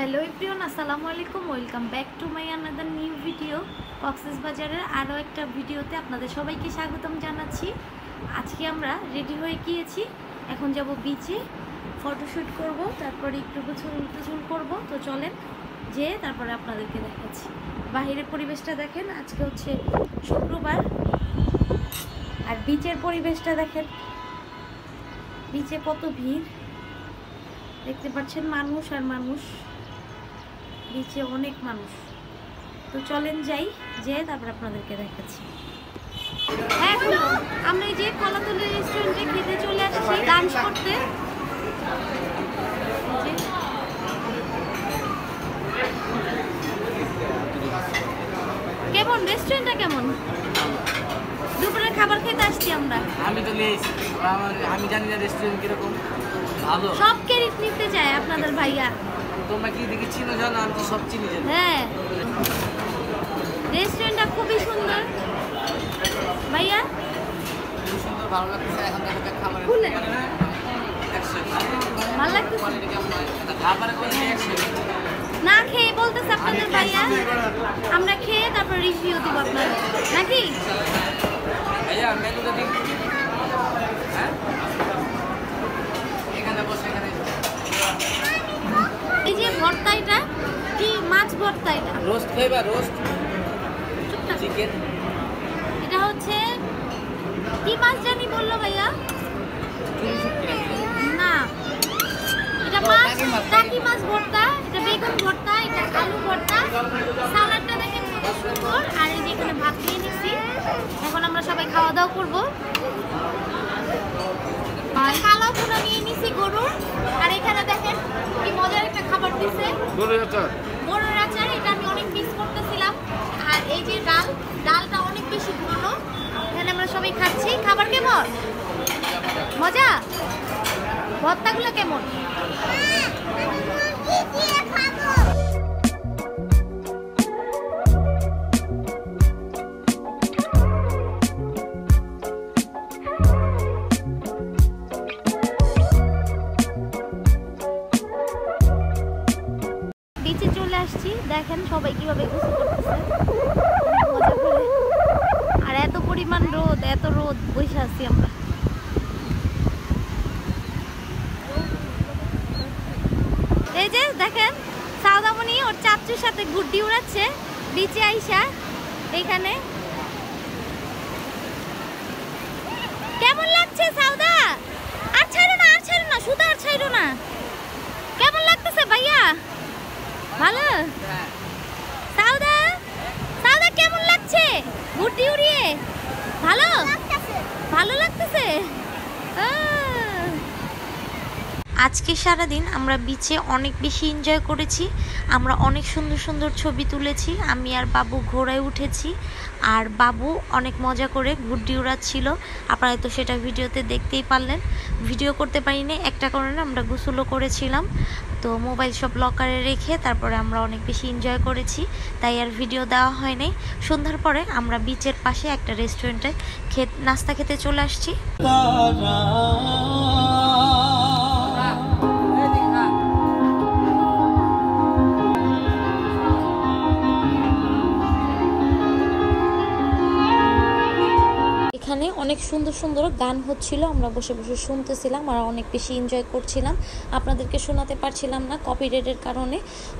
Hello everyone, আসসালামু আলাইকুম। Welcome back to my another new video. কক্সবাজারের আরও একটা ভিডিওতে আপনাদের সবাইকে স্বাগতম জানাচ্ছি। আজকে আমরা রেডি হয়ে গিয়েছি, এখন যাব বিচে ফটোশ্যুট করব, তারপরে একটু গোছল করব। তো চলেন যে তারপরে আপনাদেরকে দেখাচ্ছি। বাহিরের পরিবেশটা দেখেন, আজকে হচ্ছে শুক্রবার, আর বিচের পরিবেশটা দেখেন, বিচে কত ভিড় দেখতে পাচ্ছেন, মানুষ আর মানুষ, বিচে অনেক মানুষ। তো চলেন যাই, যে তারপর আপনাদেরকে দেখাচ্ছি। এখন আমরা এই যে কলাতলি রেস্টুরেন্টে খেতে চলে আসছি লাঞ্চ করতে। কেমন রেস্টুরেন্টটা, কেমন? দুপুরের খাবার খেতে আসছি আমরা। আমি তো নিয়েছি, আমি জানি না রেস্টুরেন্ট কিরকম। ভালো, সব ক্রেডিট নিতে চায় আপনাদের ভাইয়া। তোমরা কি দেখে চিনো জানো? আমি তো সব চিনি জানি। হ্যাঁ, রেস্টুরেন্টটা খুবই সুন্দর ভাইয়া, খুব সুন্দর, ভালো লাগছে। এখন দেখো খাবার খুলে ভালো ভালো লাগতেছে খাবার কোয়ালিটি 100 না খেয়ে বলতেছে আপনাদের ভাইয়া। আমরা খেয়ে তারপর রিভিউ দিব আপনাদের, নাকি ভাইয়া? মেনুটা দিন। হ্যাঁ, এখানে বসে, এখানে এই যে ভর্তা, এটা কি মাছ ভর্তা? এটা রোস্ট খাইবা? Roast chicken. এটা হচ্ছে কি মাছ জানি বললো ভাইয়া? না, এটা মাছ, টাকি মাছ ভর্তা, এটা বেগুন ভর্তা, এটা আলু ভর্তা, সালাডটা দেখেন কত সুন্দর। আর এই যে এখানে ভাত নিয়ে নিচ্ছি, এখন আমরা সবাই খাওয়া দাওয়া করবো। কালো ভুনা নিয়ে নিছি গরুর, আর এখানে দেখেন কি মজার একটা খাবার দিছে, গরুর আচার। এটা আমি অনেক মিস করতেছিলাম। আর এই যে ডালটা অনেক বেশি ঘন। এখানে আমরা সবাই খাচ্ছি। খাবার কেমন? মজা? ভর্তাগুলো কেমন? বিচে চলে আসছি, দেখেন সবাই কিভাবে গোসল করতেছে মজা করে। আর এত পরিমাণ রোদ, এত রোদ, বসে আছি আমরা। এই যে দেখেন সাউদামণি ওর চাচুর সাথে গুড্ডি উড়াচ্ছে বিচে আইসা। এইখানে কেমন লাগছে সাউদা? আর ছাড়ো না, আর ছাড়ো না, সুদা আর ছাড়ো না। কেমন লাগতেছে ভাইয়া? ভালো? সাউদা, সাউদা কেমন লাগছে গুড্ডি উড়িয়ে? ভালো ভালো লাগতেছে। আজকে সারাদিন আমরা বিচে অনেক বেশি এনজয় করেছি। আমরা অনেক সুন্দর সুন্দর ছবি তুলেছি। আমি আর বাবু ঘোড়ায় উঠেছি, আর বাবু অনেক মজা করে গুড্ডি উড়াচ্ছিল। আপনারা তো সেটা ভিডিওতে দেখতেই পারলেন। ভিডিও করতে পারিনি একটা কারণে, আমরা গোসলও করেছিলাম। তো মোবাইল সব লকারে রেখে তারপরে আমরা অনেক বেশি এনজয় করেছি, তাই আর ভিডিও দেওয়া হয়নি। সন্ধ্যার পরে আমরা বিচের পাশে একটা রেস্টুরেন্টে নাস্তা খেতে চলে আসছি। এখানে অনেক সুন্দর সুন্দর গান হচ্ছিল, আমরা বসে বসে শুনতেছিলাম আর অনেক বেশি এনজয় করছিলাম। আপনাদেরকে শোনাতে পারছিলাম না কপিরাইটের কারণে,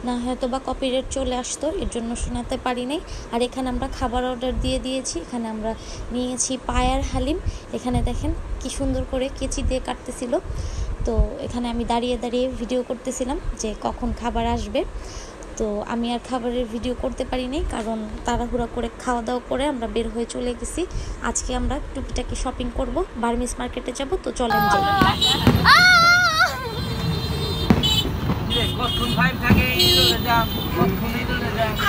না হয়তো বা কপিরাইট চলে আসতো, এর জন্য শোনাতে পারি নাই। আর এখানে আমরা খাবার অর্ডার দিয়ে দিয়েছি। এখানে আমরা নিয়েছি পায়ার হালিম। এখানে দেখেন কি সুন্দর করে কেচি দিয়ে কাটতেছিল। তো এখানে আমি দাঁড়িয়ে দাঁড়িয়ে ভিডিও করতেছিলাম যে কখন খাবার আসবে। তো আমি আর খাবারের ভিডিও করতে পারিনি, কারণ তাড়াহুড়া করে খাওয়া দাওয়া করে আমরা বের হয়ে চলে গেছি। আজকে আমরা টুকিটাকি শপিং করব, বার্মিস মার্কেটে যাব। তো চলেন যাই।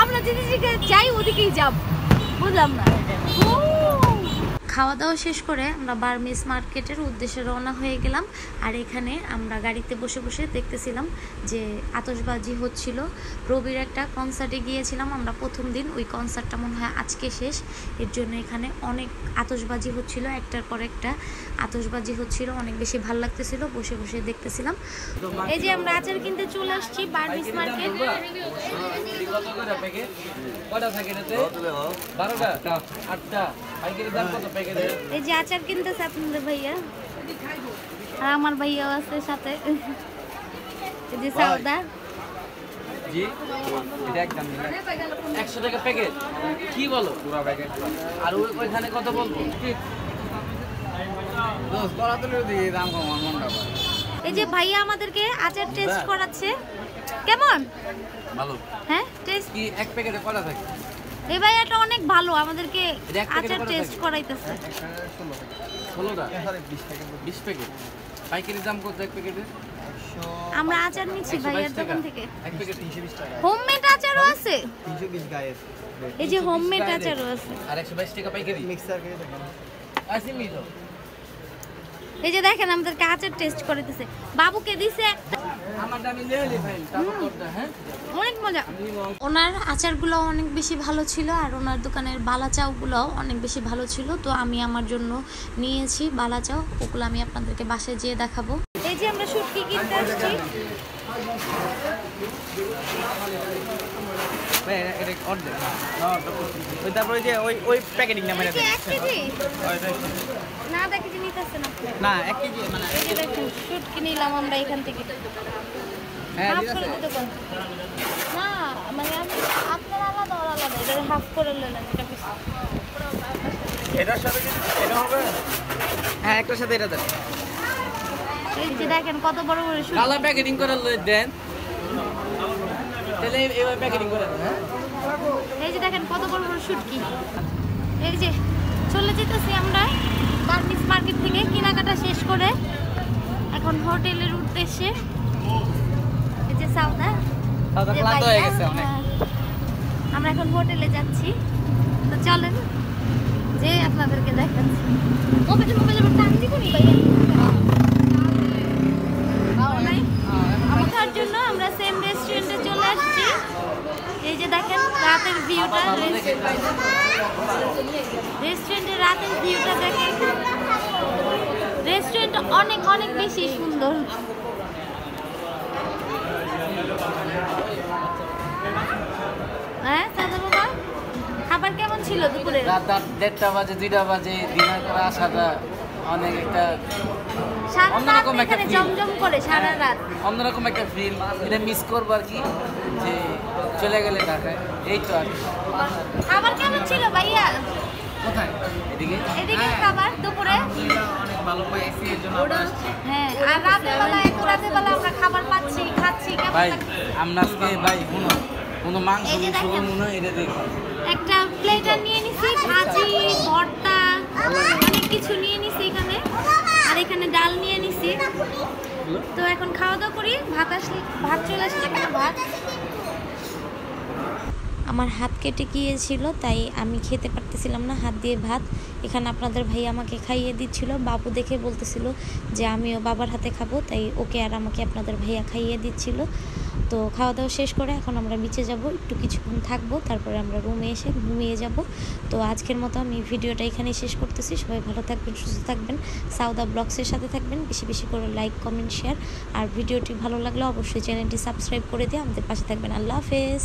আমরা যেদিকে যাই ওদিকেই যাব, বুঝলাম না। খাওয়া দাওয়া শেষ করে আমরা বার্মিস মার্কেটের উদ্দেশ্যে রওনা হয়ে গেলাম। আর এখানে আমরা গাড়িতে বসে বসে দেখতেছিলাম যে আতশবাজি হচ্ছিল। রবির একটা কনসার্টে গিয়েছিলাম আমরা প্রথম দিন, ওই কনসার্টটা মনে হয় আজকে শেষ, এর জন্য এখানে অনেক আতশবাজি হচ্ছিল, একটার পর একটা আতশবাজি হচ্ছিল, অনেক বেশি ভালো লাগতেছিল, বসে বসে দেখতেছিলাম। এই যে আমরা আচার কিনতে চলে আসছি বার্মিস মার্কেট। এই যে আচার কিনতেছে আপনাদের ভাইয়া, আর আমার ভাইয়াও আছে সাথে। এই যে সাউদা, জি এটা একদম 100 টাকা প্যাকেট, কি বলো পুরো প্যাকেট? আর ওইখানে কত বলবো? দোস্ত করা তো দিই দাম কম মনটা। এই যে ভাইয়া আমাদেরকে আচার টেস্ট করাচ্ছে, কেমন? ভালো। হ্যাঁ টেস্ট কি এক প্যাকেটে কলা থাকে? এই ভাইয়াটা অনেক ভালো, আমাদেরকে আচার টেস্ট করাইতেছে। 16টা 20 প্যাকেট। পাইকারি দাম কত এক প্যাকেটে? আমরা আচার নিচ্ছি ভাইয়ার দোকান থেকে। এক প্যাকেট 320 টাকা। হোমমেড আচারও আছে, 320 গায়ে। এই যে হোমমেড আচারও আছে। আর 122 টাকা পাইকারি। মিক্সার করে দেখেন। আসি মিলো। এই যে দেখেন আমাদেরকে আচার টেস্ট করাইতেছে, বাবুকে দিছে। আমার দামি লেলি ভাই, তারপর করতে হ্যাঁ অনেক মজা। ওনার আচারগুলো অনেক বেশি ভালো ছিল, আর ওনার দোকানের বালা চাউগুলোও অনেক বেশি ভালো ছিল। তো আমি আমার জন্য নিয়েছি বালা চাউ, ওগুলো আমি আপনাদেরকে বাসায় যেয়ে দেখাবো। এই যে আমরা শুটকি কিনতে আসছি। এটা অর্ডার ওই তারপরে যে ওই প্যাকেটিং নাম এটা 1 কেজি না, দেখি যে নিতেছে না। না 1 কেজি মানে এই যে দেখুন শুটকি নিলাম আমরা এখান থেকে। হ্যাঁ হাফ করে দিতে কোন না, মানে আমি আপনার আলাদা আর আলাদা, এটা হাফ করে নিলাম। এটা পিস এটার সাথে এটা হবে, হ্যাঁ একটার সাথে এটা দেন। এই যে দেখেন কত বড় বড় শুটকি। কালা প্যাকেটিং করে দেন, তাহলে এইভাবে প্যাকেটিং করে দেন। হ্যাঁ এই যে দেখেন কত বড় বড় শুটকি। এই যে চলে যেতেছি আমরা বার্মিস মার্কেট থেকে কেনাকাটা শেষ করে এখন হোটেলের উদ্দেশ্যে। এই যে সাউদা, সাদা যে ক্লান্ত ভাইয়া, হয়ে গেছে অনেক। হ্যাঁ। আমরা এখন হোটেলে যাচ্ছি, তো চলেন যে আপনাদেরকে দেখাচ্ছি। মোবাইল টান দিব নি ভাইয়া, ওঠার জন্য আমরা সেম রেস্টুরেন্টে চলে আসছি। এই যে দেখেন রাতের ভিউটা, রেস্টুরেন্টের রাতের ভিউটা দেখেন। রেস্টুরেন্ট অনেক অনেক বেশি সুন্দর। হ্যাঁ সাদা বাবা, খাবার কেমন ছিল দুপুরে? রাত 1:30 বাজে 2টা বাজে ডিনার করে আসাটা অনেক একটা সারা রাত অন্যরকম একটা এখানে feel। জমজম করে সারা রাত। অন্যরকম একটা ফিল, এটা মিস করবো আর কি, যে চলে গেলে ঢাকায়। এই তো আর কি। খাবার কেমন ছিল ভাইয়া? কোথায়? এদিকে এদিকে খাবার দুপুরে অনেক ভালো পাইছি, এর জন্য হ্যাঁ, আর রাতের বেলা একটু রাতের বেলা আমরা খাবার পাচ্ছি, খাচ্ছি, কেমন ভাই লাগছে? আমরা আজকে ভাই কোনো মাংস এই যে দেখেন। মনে হয় এটা দেখি একটা প্লেটার নিয়ে নিছি, ভাজি ভর্তা অনেক কিছু নিয়ে নিছি এখানে, আর এখানে ডাল নিয়ে নিছি। তো এখন খাওয়া দাওয়া করি, ভাত চলে আসছে, এখানে ভাত। আমার হাত কেটে গিয়েছিল, তাই আমি খেতে পারতেছিলাম না হাত দিয়ে ভাত। এখানে আপনাদের ভাই আমাকে খাইয়ে দিচ্ছিল, বাবু দেখে বলতেছিল যে আমিও বাবার হাতে খাবো, তাই ওকে আর আমাকে আপনাদের ভাইয়া খাইয়ে দিচ্ছিল। তো খাওয়া দাওয়া শেষ করে এখন আমরা বিচে যাব, একটু কিছুক্ষণ থাকবো, তারপরে আমরা রুমে এসে ঘুমিয়ে যাব। তো আজকের মতো আমি ভিডিওটা এখানেই শেষ করতেছি। সবাই ভালো থাকবেন, সুস্থ থাকবেন, সাউদা ব্লগসের সাথে থাকবেন। বেশি বেশি করে লাইক, কমেন্ট, শেয়ার, আর ভিডিওটি ভালো লাগলে অবশ্যই চ্যানেলটি সাবস্ক্রাইব করে দিয়ে আমাদের পাশে থাকবেন। আল্লাহ হাফেজ।